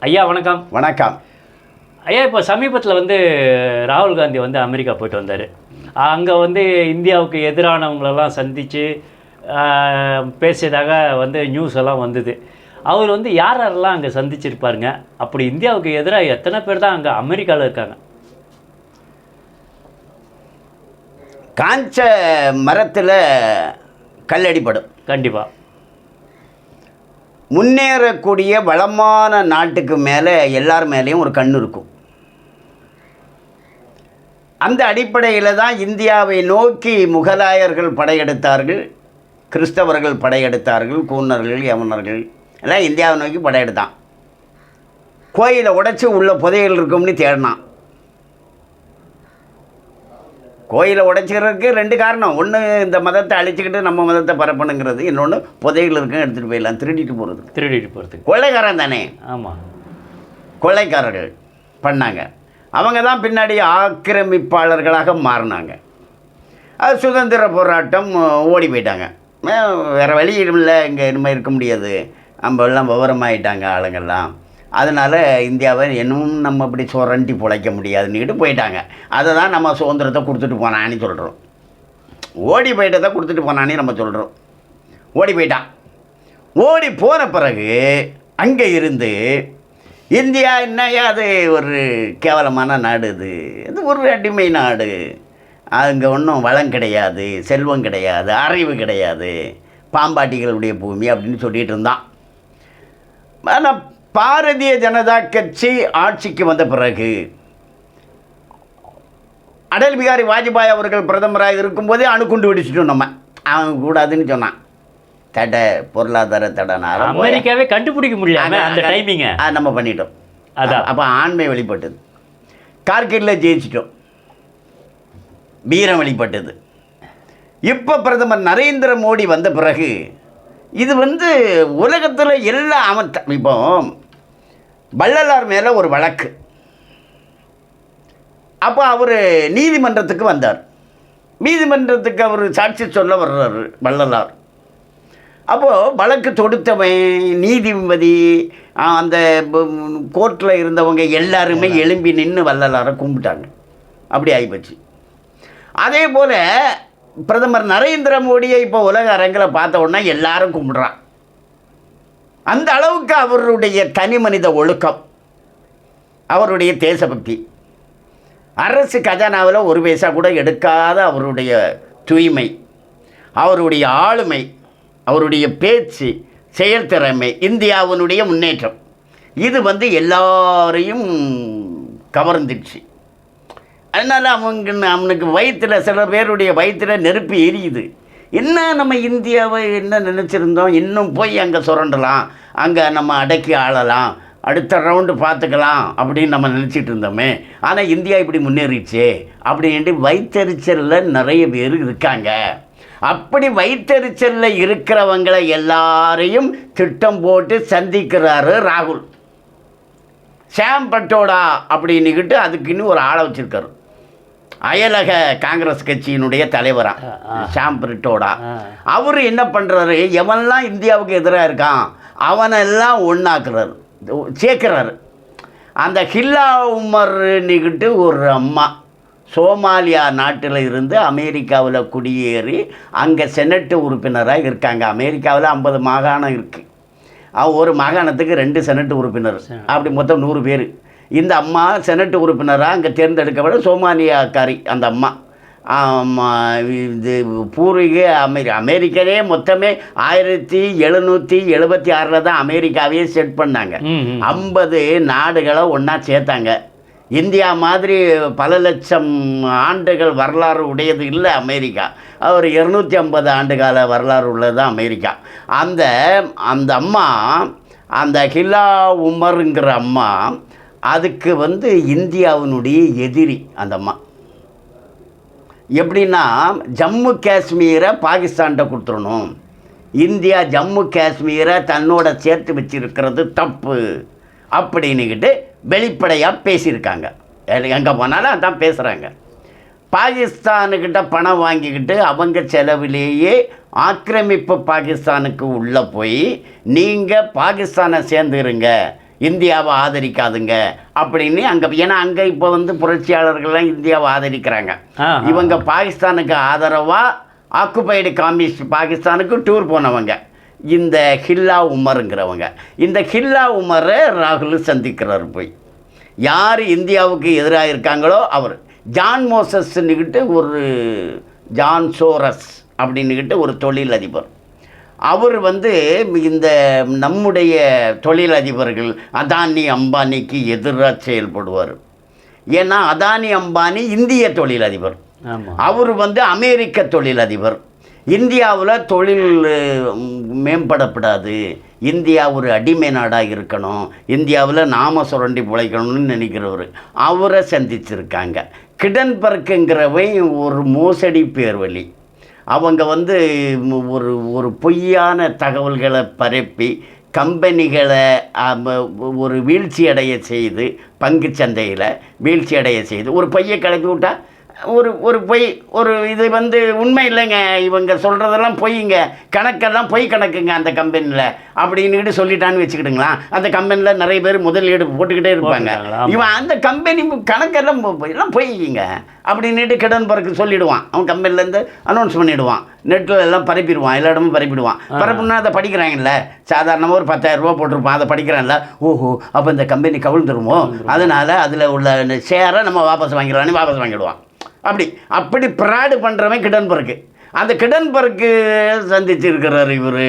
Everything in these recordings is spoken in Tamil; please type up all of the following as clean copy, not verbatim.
ஐயா வணக்கம். வணக்கம் ஐயா, இப்போ சமீபத்தில் ராகுல் காந்தி அமெரிக்கா போயிட்டு வந்தார். அங்கே இந்தியாவுக்கு எதிரானவங்களெல்லாம் சந்தித்து பேசியதாக நியூஸ் எல்லாம் வந்தது. அவர் யாரெல்லாம் அங்கே சந்திச்சிருப்பாருங்க? அப்படி இந்தியாவுக்கு எதிராக எத்தனை பேர் தான் அங்கே அமெரிக்காவில் இருக்காங்க? காஞ்ச மரத்தில் கல்லடிப்படும். கண்டிப்பாக முன்னேறக்கூடிய வளமான நாட்டுக்கு மேலே எல்லார் மேலேயும் ஒரு கண் இருக்கும். அந்த அடிப்படையில் தான் இந்தியாவை நோக்கி முகலாயர்கள் படையெடுத்தார்கள், கிறிஸ்தவர்கள் படையெடுத்தார்கள், கூனர்கள், யவனர்கள் எல்லாம் இந்தியாவை நோக்கி படையெடுத்தான். கோயிலை உடைச்சி உள்ள புதையல் இருக்கும்னு தேடினான். கோயிலை உடைச்சிக்கிறதுக்கு ரெண்டு காரணம். ஒன்று, இந்த மதத்தை அழிச்சிக்கிட்டு நம்ம மதத்தை பரப்பணுங்கிறது. இன்னொன்று, புதையல் இருக்குன்னு எடுத்துகிட்டு போயிடலாம், திருடிட்டு போகிறதுக்கு. கொள்ளைக்காரன் தானே. ஆமாம், கொள்ளைக்காரர்கள் பண்ணாங்க. அவங்க தான் பின்னாடி ஆக்கிரமிப்பாளர்களாக மாறினாங்க. அது சுதந்திர போராட்டம், ஓடி போயிட்டாங்க. வேறு வழி இல்லை, இங்கே இனிமேல் இருக்க முடியாது, நம்ம எல்லாம் விவரமாயிட்டாங்க ஆளுங்கள்லாம். அதனால் இந்தியாவை இன்னும் நம்ம இப்படி சுரண்டி பிழைக்க முடியாதுன்னுக்கிட்டு போயிட்டாங்க. அதை தான் நம்ம சுதந்திரத்தை கொடுத்துட்டு போனான்னு சொல்கிறோம். ஓடி போயிட்டதை கொடுத்துட்டு போனான்னு நம்ம சொல்கிறோம். ஓடி போயிட்டான். ஓடி போன பிறகு அங்கே இருந்து இந்தியா என்னையா அது ஒரு கேவலமான நாடு, இது ஒரு அடிமை நாடு, அங்கே ஒன்றும் வளம் கிடையாது, செல்வம் கிடையாது, அறிவு கிடையாது, பாம்பாட்டிகளுடைய பூமி அப்படின்னு சொல்லிகிட்டு இருந்தான். ஆனால் பாரதிய ஜனதா கட்சி ஆட்சிக்கு வந்த பிறகு அடல் பிகாரி வாஜ்பாய் அவர்கள் பிரதமராக இருக்கும்போதே அணுகுண்டு வெடிச்சிட்டோம். நம்ம அவன் கூடாதுன்னு சொன்னான். தடை, பொருளாதார தடைனால அமெரிக்காவே கண்டுபிடிக்க முடியல அந்த டைமிங்க. நம்ம பண்ணிட்டோம். அதான் அப்போ ஆண்மை வெளிப்பட்டது. கார்கில்ல ஜெயிச்சிட்டோம், வீரம் வெளிப்பட்டது. இப்போ பிரதமர் நரேந்திர மோடி வந்த பிறகு இது உலகத்தில் எல்லாம் இப்போ வள்ளலார் மேலே ஒரு வழக்கு. அப்போ அவர் நீதிமன்றத்துக்கு வந்தார். நீதிமன்றத்துக்கு அவர் சாட்சி சொல்ல வர்றார் வள்ளலார். அப்போது வழக்கு தொடுத்தவன், நீதிபதி, அந்த கோர்ட்டில் இருந்தவங்க எல்லாருமே எழும்பி நின்று வள்ளலாரை கும்பிட்டாங்க. அப்படி ஆகிப்போச்சு. அதே போல் பிரதமர் நரேந்திர மோடியை இப்போ உலக அரங்கில் பார்த்த உடனே எல்லாரும் கும்பிட்றான். அந்த அளவுக்கு அவருடைய தனி மனித ஒழுக்கம், அவருடைய தேசபக்தி, அரசு கஜானாவில் ஒரு பைசா கூட எடுக்காத அவருடைய தூய்மை, அவருடைய ஆளுமை, அவருடைய பேச்சு, செயல்திறமை, இந்தியாவினுடைய முன்னேற்றம், இது எல்லாரையும் கவர்ந்துடுச்சு. அதனால் அவனுக்கு வயிற்றில், சில பேருடைய வயிற்றில் நெருப்பு எரியுது. என்ன நம்ம இந்தியாவை என்ன நினச்சிருந்தோம், இன்னும் போய் அங்கே சுரண்டலாம், அங்கே நம்ம அடக்கி ஆளலாம், அடுத்த ரவுண்டு பார்த்துக்கலாம் அப்படின்னு நம்ம நினச்சிட்டு இருந்தோமே. ஆனால் இந்தியா இப்படி முன்னேறிடுச்சே அப்படின்ட்டு வயிற்றெரிச்சலில் நிறைய பேர் இருக்காங்க. அப்படி வயிற்றெரிச்சலில் இருக்கிறவங்களை எல்லாரையும் திட்டம் போட்டு சந்திக்கிறாரு ராகுல். ஷாம் பட்டோடா அப்படின்னுக்கிட்டு அதுக்குன்னு ஒரு ஆளை வச்சுருக்காரு. அயலக காங்கிரஸ் கட்சியினுடைய தலைவராக ஷாம் பட்டோடா. அவர் என்ன பண்ணுறாரு, எவன்லாம் இந்தியாவுக்கு எதிராக இருக்கான் அவனெல்லாம் ஒன்றாக்குறாரு, சேர்க்குறாரு. அந்த ஹில்லா உமர்னுக்கிட்டு ஒரு அம்மா சோமாலியா நாட்டில் இருந்து அமெரிக்காவில் குடியேறி அங்கே செனட்டு உறுப்பினராக இருக்காங்க. அமெரிக்காவில் 50 மாகாணம் இருக்குது. ஒரு மாகாணத்துக்கு 2 செனட்டு உறுப்பினர், அப்படி மொத்தம் 100 பேர். இந்த அம்மா செனட்டு உறுப்பினராக அங்கே தேர்ந்தெடுக்கப்பட சோமாலியாக்காரி. அந்த அம்மா இது பூர்வீக அமெரிக்கனே மொத்தமே 1776 தான் அமெரிக்காவையே செட் பண்ணாங்க. 50 நாடுகளை ஒன்றா சேர்த்தாங்க. இந்தியா மாதிரி பல லட்சம் ஆண்டுகள் வரலாறு உடையது இல்லை அமெரிக்கா. ஒரு 250 ஆண்டுகால வரலாறு உள்ளது தான் அமெரிக்கா. அந்த அம்மா, அந்த ஹில்லா உமருங்கிற அம்மா, அதுக்கு இந்தியாவினுடைய எதிரி அந்த அம்மா. எப்படின்னா, ஜம்மு காஷ்மீரை பாகிஸ்தான்கிட்ட கொடுத்துடணும், இந்தியா ஜம்மு காஷ்மீரை தன்னோட சேர்த்து வச்சிருக்கிறது தப்பு அப்படின்னுக்கிட்டு வெளிப்படையாக பேசியிருக்காங்க. எங்கே போனாலும் அதான் பேசுகிறாங்க. பாகிஸ்தானுக்கிட்ட பணம் வாங்கிக்கிட்டு அவங்க செலவிலேயே ஆக்கிரமிப்பு பாகிஸ்தானுக்கு உள்ளே போய் நீங்கள் பாகிஸ்தானை சேர்ந்துருங்க, இந்தியாவை ஆதரிக்காதுங்க அப்படின்னு அங்கே, ஏன்னா அங்கே இப்போ வந்து புரட்சியாளர்கள்லாம் இந்தியாவை ஆதரிக்கிறாங்க. இவங்க பாகிஸ்தானுக்கு ஆதரவாக ஆக்குபைடு கம்யூனிஸ்ட் பாகிஸ்தானுக்கு டூர் போனவங்க இந்த ஹில்லா உமருங்கிறவங்க. இந்த ஹில்லா உமரை ராகுல் சந்திக்கிறார். போய் யார் இந்தியாவுக்கு எதிராக இருக்காங்களோ அவர் ஜான் மோசஸ்ன்னுக்கிட்டு ஒரு ஜான் சோரஸ் அப்படின்னுக்கிட்டு ஒரு தொழிலதிபர். அவர் வந்து இந்த நம்முடைய தொழிலதிபர்கள் அதானி அம்பானிக்கு எதிராக செயல்படுவார். ஏன்னா அதானி அம்பானி இந்திய தொழிலதிபர், அவர் வந்து அமெரிக்க தொழிலதிபர். இந்தியாவில் தொழில் மேம்படப்படாது, இந்தியா ஒரு அடிமை நாடாக இருக்கணும், இந்தியாவில் நாம சுரண்டி பிழைக்கணும்னு நினைக்கிறவர். அவரை சந்திச்சிருக்காங்க. கிடன்பர்க்குங்கிறவை ஒரு மோசடி பேர்வழி. அவங்க வந்து ஒரு பொய்யான தகவல்களை பரப்பி கம்பெனிகளை ஒரு வீழ்ச்சி அடைய செய்து, பங்கு சந்தையில் வீழ்ச்சி அடைய செய்து ஒரு பொய்யை கிளப்பி விட்டால் ஒரு பொய், ஒரு இது வந்து உண்மை இல்லைங்க, இவங்க சொல்கிறதெல்லாம் பொய்ங்க, கணக்கெல்லாம் பொய் கணக்குங்க அந்த கம்பெனியில் அப்படின்னுக்கிட்டு சொல்லிட்டான்னு வச்சுக்கிட்டுங்களா. அந்த கம்பெனியில் நிறைய பேர் முதலீடு போட்டுக்கிட்டே இருப்பாங்க. இவன் அந்த கம்பெனி கணக்கெல்லாம் எல்லாம் பொய்ங்க அப்படின்னுட்டு கிடன்பர்க்கு சொல்லிவிடுவான். அவன் கம்பெனிலேருந்து அனௌன்ஸ் பண்ணிவிடுவான், நெட்டில் எல்லாம் பரப்பிடுவான், எல்லா இடமும் பரப்பிடுவான். பரப்புனா அதை படிக்கிறாங்கல்ல, சாதாரணமாக ஒரு 10,000 ரூபா போட்டிருப்பான், அதை படிக்கிறான்ல, ஓஹோ அப்போ இந்த கம்பெனி கவிழ்ந்துருமோ, அதனால் அதில் உள்ள ஷேரை நம்ம வாபஸ் வாங்கிடலான்னு வாபஸ் வாங்கிடுவான். அப்படி ப்ராடு பண்ணுறவன் கிடன்பர்க்கு. அந்த கிடன்பர்க்கு சந்திச்சிருக்கிறாரு இவர்.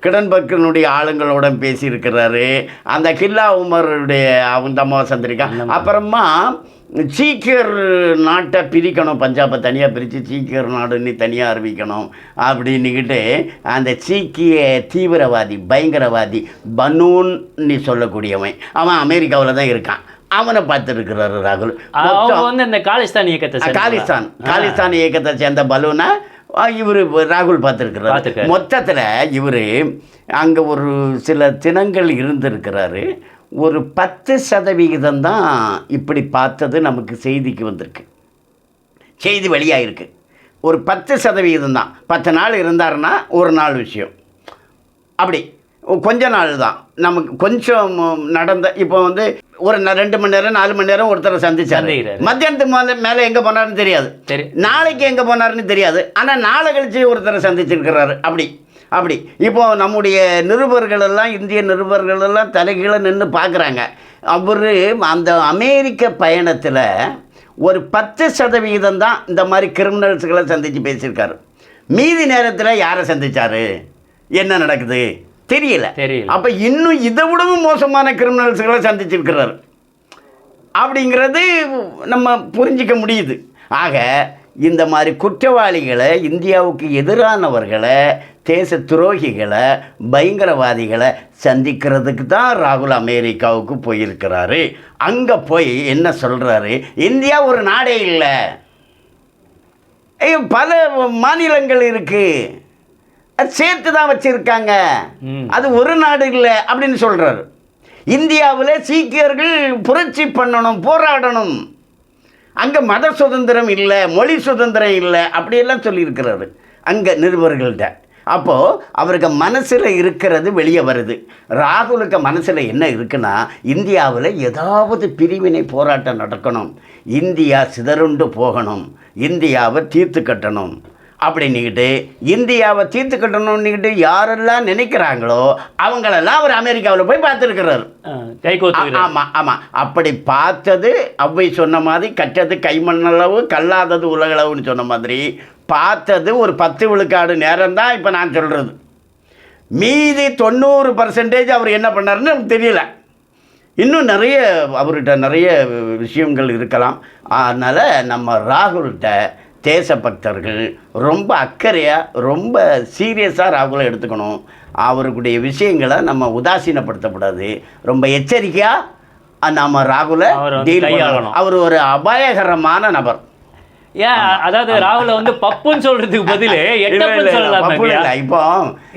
கிடன்பர்க்கினுடைய ஆளுங்களோட பேசியிருக்கிறாரு. அந்த ஹில்லா உமருடைய அவங்க அம்மாவை சந்திரிக்கான். அப்புறமா சீக்கியர் நாட்டை பிரிக்கணும், பஞ்சாபை தனியாக பிரித்து சீக்கியர் நாடுன்னு தனியாக அறிவிக்கணும் அப்படின்னுக்கிட்டு அந்த சீக்கிய தீவிரவாதி பயங்கரவாதி பனூன்னு சொல்லக்கூடியவன், அவன் அமெரிக்காவில் தான் இருக்கான். அவனை பார்த்துருக்கிறாரு ராகுல். அவங்க வந்து இந்த காலிஸ்தான் இயக்கத்தை காலிஸ்தான் இயக்கத்தை சேர்ந்த பலூனை இவர் ராகுல் பார்த்துருக்கிறார். மொத்தத்தில் இவர் அங்கே ஒரு சில தினங்கள் இருந்திருக்கிறாரு. ஒரு 10% தான் இப்படி பார்த்தது நமக்கு செய்திக்கு வந்திருக்கு, செய்தி வெளியாகிருக்கு. ஒரு 10% தான். 10 நாள் இருந்தாருன்னா ஒரு நாள் விஷயம். அப்படி கொஞ்ச நாள் தான் நமக்கு கொஞ்சம் நடந்த. இப்போ வந்து ஒரு 2 மணி நேரம் 4 மணி நேரம் ஒருத்தரை சந்திச்சாரு. மத்தியானத்துக்கு மேலே எங்கே போனாருன்னு தெரியாது, நாளைக்கு எங்கே போனாருன்னு தெரியாது. ஆனால் நாளை கழிச்சு ஒருத்தரை சந்திச்சிருக்கிறாரு. அப்படி இப்போ நம்முடைய நிருபர்களெல்லாம், இந்திய நிருபர்களெல்லாம் தலைகீழ நின்று பார்க்குறாங்க. அவர் அந்த அமெரிக்க பயணத்தில் ஒரு 10% தான் இந்த மாதிரி கிரிமினல்ஸுகளை சந்தித்து பேசியிருக்காரு. மீதி நேரத்தில் யாரை சந்திச்சாரு, என்ன நடக்குது தெரியல. அப்போ இன்னும் இதை விடவும் மோசமான கிரிமினல்ஸுகளை சந்திச்சிருக்கிறார் அப்படிங்கிறது நம்ம புரிஞ்சிக்க முடியுது. ஆக இந்த மாதிரி குற்றவாளிகளை, இந்தியாவுக்கு எதிரானவர்களை, தேச துரோகிகளை, பயங்கரவாதிகளை சந்திக்கிறதுக்கு தான் ராகுல் அமெரிக்காவுக்கு போயிருக்கிறாரு. அங்கே போய் என்ன சொல்கிறாரு, இந்தியா ஒரு நாடே இல்லை, பல மாநிலங்கள் இருக்குது, அது சேர்த்து தான் வச்சுருக்காங்க, அது ஒரு நாடு இல்லை அப்படின்னு சொல்கிறாரு. இந்தியாவில் சீக்கியர்கள் புரட்சி பண்ணணும், போராடணும், அங்கே மத சுதந்திரம் இல்லை, மொழி சுதந்திரம் இல்லை அப்படியெல்லாம் சொல்லியிருக்கிறாரு அங்கே நிருபர்கள்ட்ட. அப்போது அவருக்கு மனசில் இருக்கிறது வெளியே வருது. ராகுலுக்கு மனசில் என்ன இருக்குன்னா, இந்தியாவில் ஏதாவது பிரிவினை போராட்டம் நடக்கணும், இந்தியா சிதறுண்டு போகணும், இந்தியாவை தீர்த்து கட்டணும் அப்படின்னுக்கிட்டு, இந்தியாவை தீர்த்து கட்டணும்னுக்கிட்டு யாரெல்லாம் நினைக்கிறாங்களோ அவங்களெல்லாம் அவர் அமெரிக்காவில் போய் பார்த்துருக்கிறார். ஆமாம், அப்படி பார்த்தது அவ்வை சொன்ன மாதிரி, கற்றது கைமண்ணளவு கல்லாதது உலகளவுன்னு சொன்ன மாதிரி பார்த்தது ஒரு 10 விழுக்காடு நேரம் தான் இப்போ நான் சொல்கிறது. மீதி 90% அவர் என்ன பண்ணாருன்னு நமக்கு தெரியல. இன்னும் நிறைய அவர்கிட்ட நிறைய விஷயங்கள் இருக்கலாம். அதனால் நம்ம ராகுல்கிட்ட தேசபக்தர்கள் ரொம்ப அக்கறையாக, ரொம்ப சீரியஸாக ராகுலை எடுத்துக்கணும். அவருடைய விஷயங்களை நம்ம உதாசீனப்படுத்தக்கூடாது. ரொம்ப எச்சரிக்கையாக நம்ம ராகுலை டீல் பண்ணணும். அவர் ஒரு அபாயகரமான நபர். ஏன், அதாவது ராகுல வந்து பப்புன்னு சொல்றதுக்கு பதில் எட்டப்பன் சொல்லலாம். இப்போ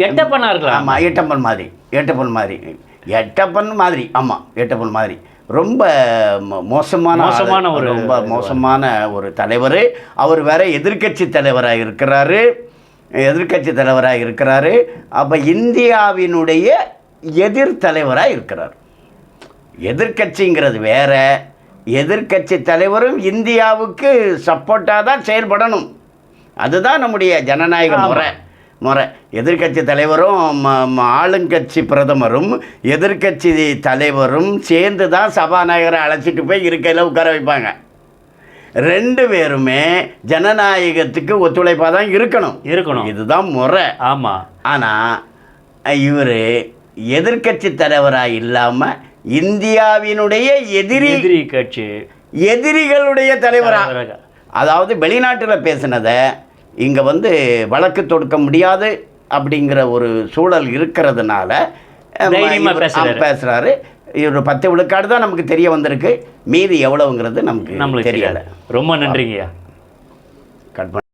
எட்டப்பனா இருக்கலாம். ஆமாம், எட்டப்பன் மாதிரி. ஆமாம், எட்டப்பன் மாதிரி ரொம்ப மோசமான ஒரு தலைவர். அவர் வேற எதிர்க்கட்சி தலைவராக இருக்கிறாரு. அப்போ இந்தியாவினுடைய எதிர் தலைவராக இருக்கிறார். எதிர்க்கட்சிங்கிறது வேற, எதிர்க்கட்சி தலைவரும் இந்தியாவுக்கு சப்போர்ட்டாக தான் செயல்படணும். அதுதான் நம்முடைய ஜனநாயக முறை. எதிர்க்கட்சி தலைவரும் ஆளுங்கட்சி பிரதமரும் எதிர்க்கட்சி தலைவரும் சேர்ந்து தான் சபாநாயகரை அழைச்சிட்டு போய் இருக்கையில் உட்கார வைப்பாங்க. 2 பேருமே ஜனநாயகத்துக்கு ஒத்துழைப்பாக தான் இருக்கணும். இதுதான் முறை. ஆமாம். ஆனால் இவர் எதிர்க்கட்சி தலைவராக இல்லாமல் இந்தியாவினுடைய எதிரி கட்சி எதிரிகளுடைய தலைவராக, அதாவது வெளிநாட்டில் பேசினதை இங்கே வந்து வழக்கு தொடுக்க முடியாது அப்படிங்கிற ஒரு சூழல் இருக்கிறதுனால பேசுகிறாரு. ஒரு 10 விழுக்காடு தான் நமக்கு தெரிய வந்திருக்கு. மீதி எவ்வளவுங்கிறது நமக்கு தெரியலை. ரொம்ப நன்றிங்கய்யா. கட் பண்ண